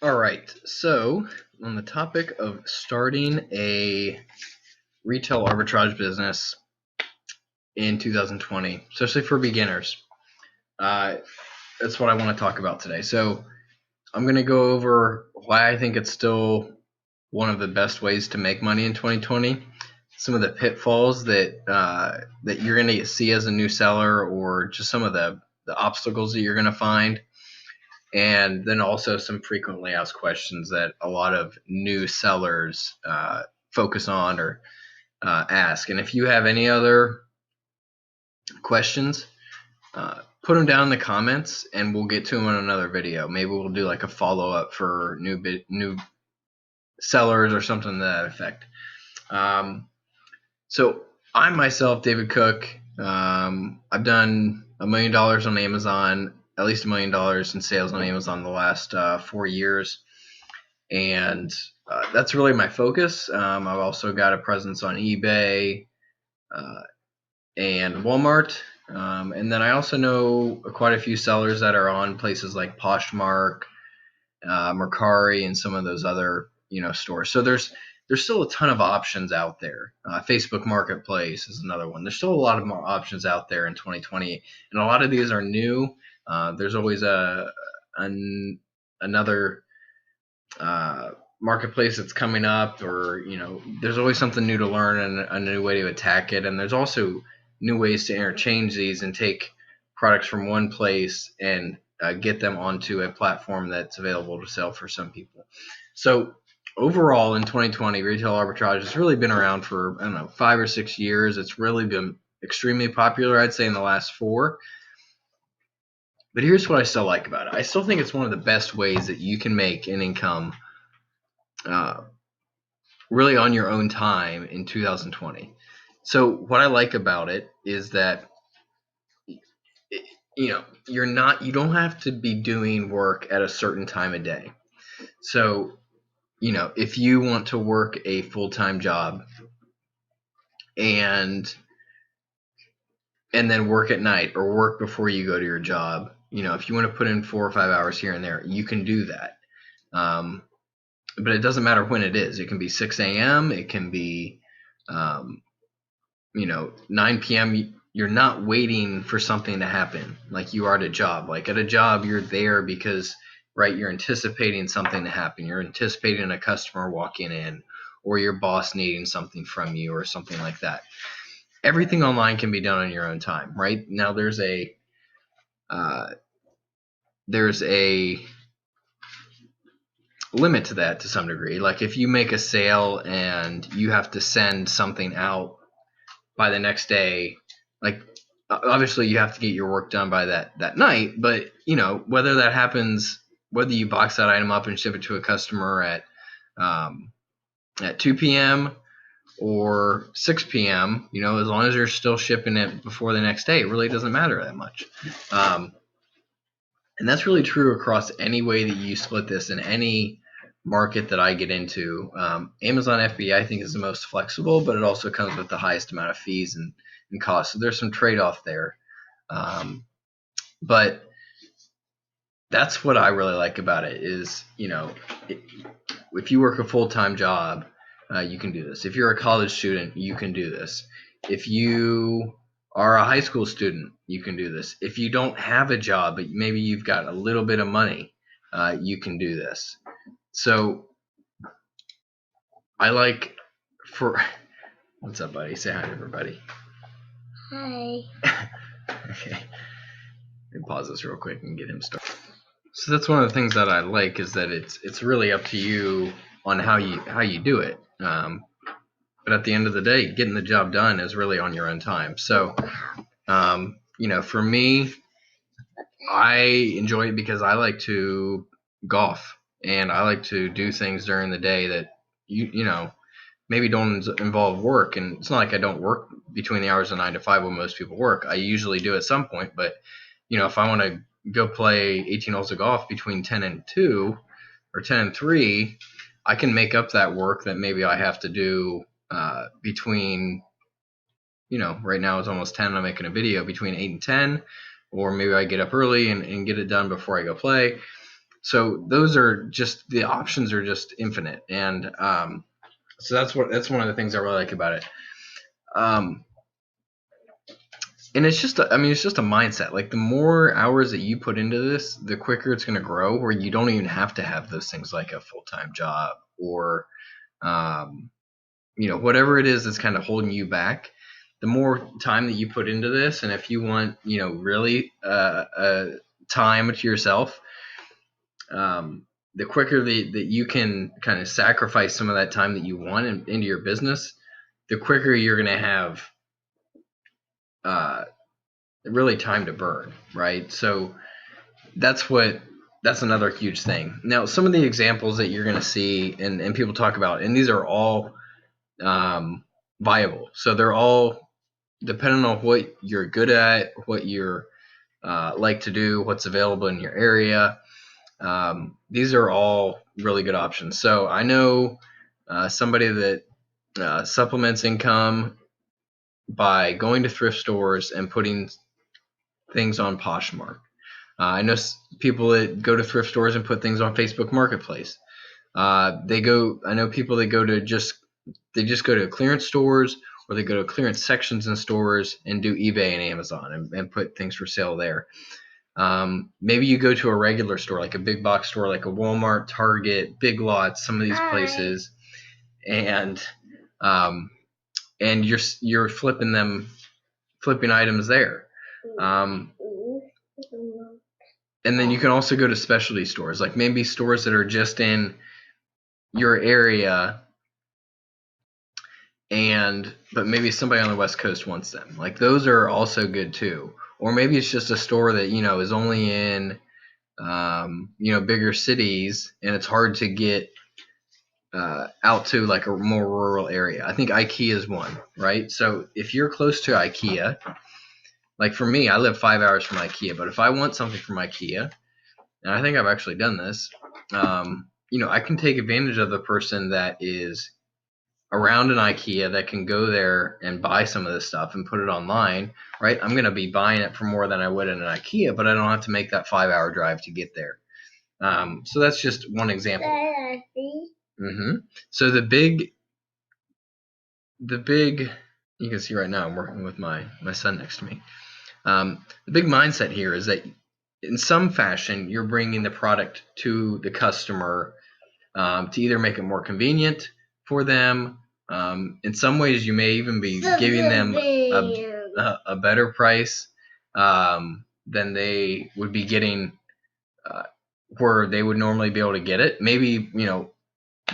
All right. So, on the topic of starting a retail arbitrage business in 2020, especially for beginners, uh, that's what I want to talk about today. So, I'm going to go over why I think it's still one of the best ways to make money in 2020. Some of the pitfalls that you're going to see as a new seller, or just some of the obstacles that you're going to find, and then also some frequently asked questions that a lot of new sellers focus on or ask. And if you have any other questions, put them down in the comments, and we'll get to them in another video. Maybe we'll do like a follow up for new sellers or something to that effect. So I myself, David Cook, I've done $1 million on Amazon, at least $1 million in sales on Amazon the last 4 years. And that's really my focus. I've also got a presence on eBay and Walmart. And then I also know quite a few sellers that are on places like Poshmark, Mercari, and some of those other stores. So there's still a ton of options out there. Facebook Marketplace is another one. There's still a lot of more options out there in 2020, and a lot of these are new. There's always another marketplace that's coming up, or there's always something new to learn and a new way to attack it. And there's also new ways to interchange these and take products from one place and get them onto a platform that's available to sell for some people. So overall, in 2020, retail arbitrage has really been around for, 5 or 6 years. It's really been extremely popular, I'd say, in the last 4. But here's what I still like about it. I still think it's one of the best ways that you can make an income really on your own time in 2020. So what I like about it is that you don't have to be doing work at a certain time of day. So if you want to work a full-time job and then work at night or work before you go to your job, if you want to put in 4 or 5 hours here and there, you can do that. But it doesn't matter when it is. It can be 6 a.m. It can be, 9 p.m. You're not waiting for something to happen like you are at a job. Like at a job, you're there because, right, you're anticipating something to happen. You're anticipating a customer walking in, or your boss needing something from you, or something like that. Everything online can be done on your own time, right? Now there's a limit to that to some degree. Like if you make a sale and you have to send something out by the next day, like obviously you have to get your work done by that night, but whether that happens, whether you box that item up and ship it to a customer at 2 p.m. or 6 p.m., as long as you're still shipping it before the next day, it really doesn't matter that much. And that's really true across any way that you split this in any market that I get into. Amazon FBA, I think, is the most flexible, but it also comes with the highest amount of fees and costs. So there's some trade-off there. But that's what I really like about it is, if you work a full-time job, you can do this. If you're a college student, you can do this. If you are a high school student, you can do this. If you don't have a job, but maybe you've got a little bit of money, you can do this. So I like what's up, buddy? Say hi to everybody. Hi. Okay. Let me pause this real quick and get him started. So that's one of the things that I like, is that it's really up to you on how you do it. But at the end of the day, getting the job done is really on your own time. So, for me, I enjoy it because I like to golf, and I like to do things during the day that maybe don't involve work. And it's not like I don't work between the hours of 9 to 5 when most people work. I usually do at some point, but if I want to go play 18 holes of golf between 10 and 2 or 10 and 3, I can make up that work that maybe I have to do between, right now it's almost 10 and I'm making a video, between 8 and 10, or maybe I get up early and get it done before I go play. So those are just, the options are just infinite, and so that's one of the things I really like about it. And it's just it's just a mindset. Like, the more hours that you put into this, the quicker it's going to grow, where you don't even have to have those things like a full-time job or whatever it is that's kind of holding you back. The more time that you put into this, and if you want, really time to yourself, the quicker that you can kind of sacrifice some of that time that you want into your business, the quicker you're going to have really time to burn, right? So that's another huge thing. Now, some of the examples that you're going to see and people talk about, and these are all viable. So they're all depending on what you're good at, what you're like to do, what's available in your area. These are all really good options. So I know somebody that supplements income by going to thrift stores and putting things on Poshmark. I know people that go to thrift stores and put things on Facebook Marketplace. I know people that they just go to clearance stores, or they go to clearance sections in stores and do eBay and Amazon and put things for sale there. Maybe you go to a regular store, like a big box store, like a Walmart, Target, Big Lots, some of these places, and you're flipping items there. And then you can also go to specialty stores, like maybe stores that are just in your area, but maybe somebody on the West Coast wants them. Like, those are also good too. Or maybe it's just a store that, is only in, bigger cities, and it's hard to get out to like a more rural area. I think IKEA is one, right? So if you're close to IKEA, like for me, I live 5 hours from IKEA, but if I want something from IKEA, and I think I've actually done this, I can take advantage of the person that is around an IKEA that can go there and buy some of this stuff and put it online, right? I'm going to be buying it for more than I would in an IKEA, but I don't have to make that 5-hour drive to get there. So that's just one example. Mm-hmm. So the big, you can see right now I'm working with my son next to me. The big mindset here is that in some fashion, you're bringing the product to the customer to either make it more convenient for them. In some ways, you may even be giving them a better price than they would be getting where they would normally be able to get it. Maybe,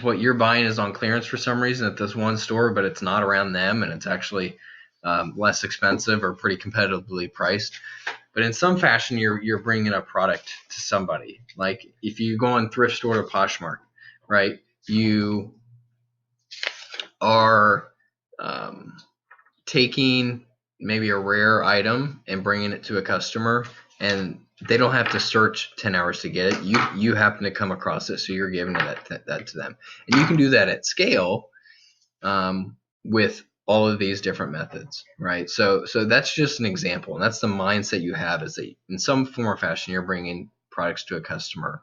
what you're buying is on clearance for some reason at this one store, but it's not around them, and it's actually less expensive or pretty competitively priced. But in some fashion, you're bringing a product to somebody. Like if you go on thrift store to Poshmark, right? You are taking maybe a rare item and bringing it to a customer, and they don't have to search 10 hours to get it. You happen to come across it, so you're giving that to them. And you can do that at scale with all of these different methods, right? So that's just an example, and that's the mindset you have, is that in some form or fashion you're bringing products to a customer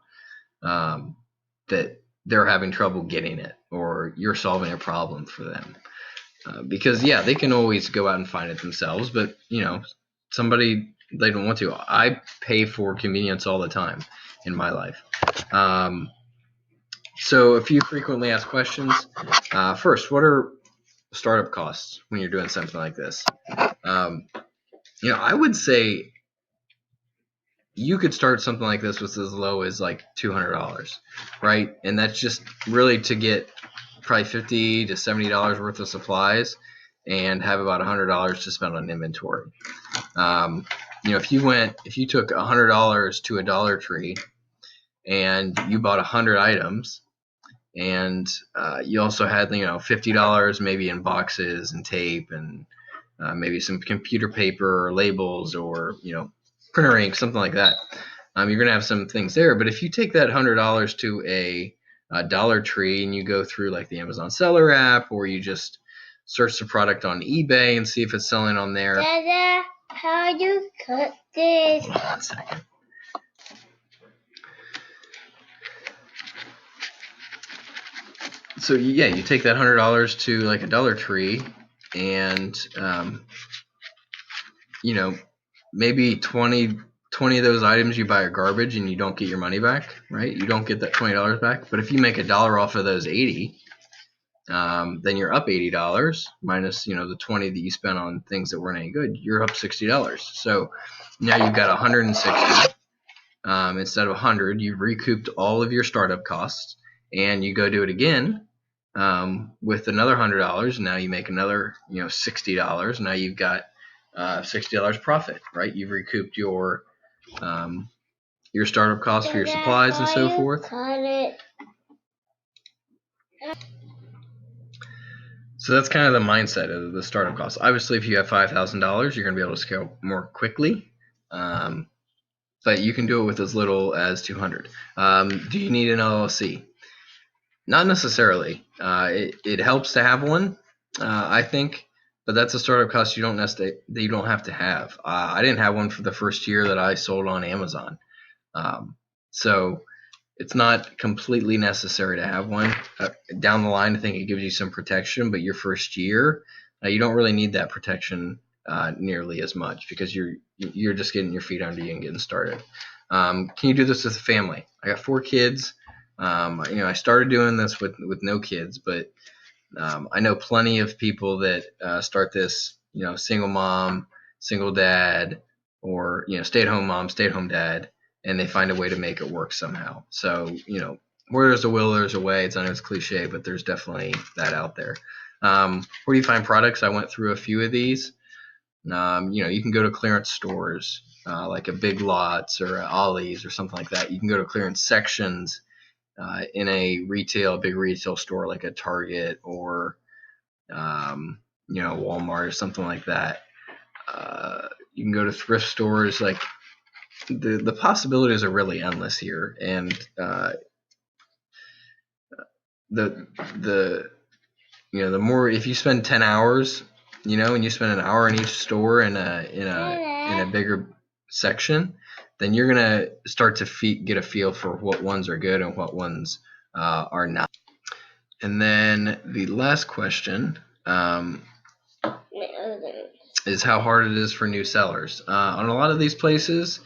that they're having trouble getting it, or you're solving a problem for them. Because they can always go out and find it themselves, but somebody, they don't want to. I pay for convenience all the time in my life. So a few frequently asked questions. First, what are startup costs when you're doing something like this? I would say you could start something like this with as low as like $200, right? And that's just really to get probably $50 to $70 worth of supplies and have about $100 to spend on inventory. If you took $100 to a Dollar Tree and you bought 100 items, and you also had $50 maybe in boxes and tape and maybe some computer paper or labels or printer ink, something like that. You're gonna have some things there. But if you take that $100 to a Dollar Tree and you go through like the Amazon Seller app, or you just search the product on eBay and see if it's selling on there. Dada, how do you cut this? Hold on a second. So yeah, you take that $100 to like a Dollar Tree, and maybe 20 of those items you buy are garbage and you don't get your money back, right? You don't get that $20 back. But if you make $1 off of those 80, then you're up $80 minus the 20 that you spent on things that weren't any good. You're up $60. So now you've got 160 instead of 100. You've recouped all of your startup costs, and you go do it again with another $100. Now you make another $60. Now you've got $60 profit, right? You've recouped your startup costs for your supplies and so forth. So that's kind of the mindset of the startup costs. Obviously, if you have $5,000, you're going to be able to scale more quickly, but you can do it with as little as $200. Do you need an LLC? Not necessarily. It helps to have one, I think, but that's a startup cost you don't have to have. I didn't have one for the first year that I sold on Amazon, so it's not completely necessary to have one. Down the line, I think it gives you some protection, but your first year, you don't really need that protection nearly as much because you're just getting your feet under you and getting started. Can you do this with a family? I got 4 kids. I started doing this with no kids, but I know plenty of people that start this, single mom, single dad, or stay-at-home mom, stay-at-home dad, and they find a way to make it work somehow. So, where there's a will, there's a way. I know it's cliche, but there's definitely that out there. Where do you find products? I went through a few of these. You can go to clearance stores like a Big Lots or Ollie's or something like that. You can go to clearance sections in a big retail store like a Target or Walmart or something like that. You can go to thrift stores. Like the possibilities are really endless here, and the more, if you spend 10 hours, and you spend an hour in each store in a bigger section, then you're gonna start to get a feel for what ones are good and what ones are not. And then the last question is how hard it is for new sellers. On a lot of these places,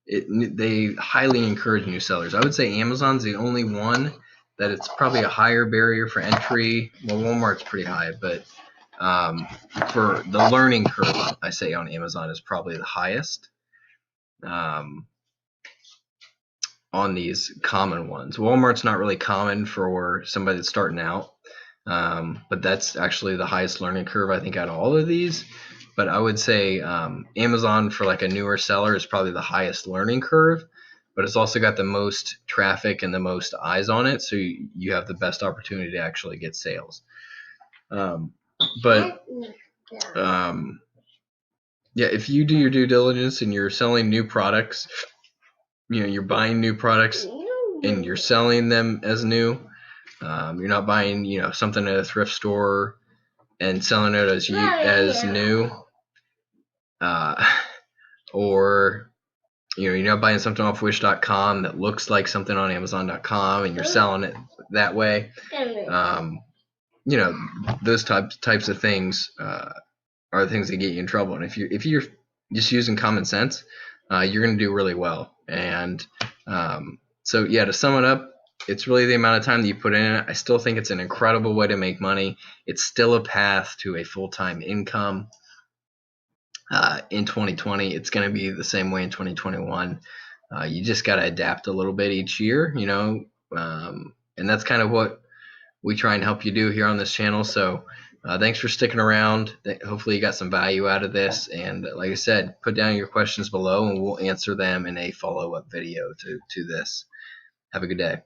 they highly encourage new sellers. I would say Amazon's the only one that it's probably a higher barrier for entry. Well, Walmart's pretty high, but for the learning curve, I say on Amazon is probably the highest on these common ones. Walmart's not really common for somebody that's starting out, but that's actually the highest learning curve, I think, out of all of these. But I would say Amazon for like a newer seller is probably the highest learning curve, but it's also got the most traffic and the most eyes on it, so you have the best opportunity to actually get sales. Yeah, if you do your due diligence and you're selling new products, you're buying new products and you're selling them as new. You're not buying, something at a thrift store and selling it as new. Or you're not buying something off Wish.com that looks like something on Amazon.com and you're selling it that way. Those types of things are the things that get you in trouble. And if you're just using common sense, you're going to do really well. And so yeah, to sum it up, it's really the amount of time that you put in it. I still think it's an incredible way to make money. It's still a path to a full-time income. In 2020, it's going to be the same way in 2021. You just got to adapt a little bit each year, and that's kind of what we try and help you do here on this channel. So thanks for sticking around. Hopefully you got some value out of this. And like I said, put down your questions below and we'll answer them in a follow-up video to this. Have a good day.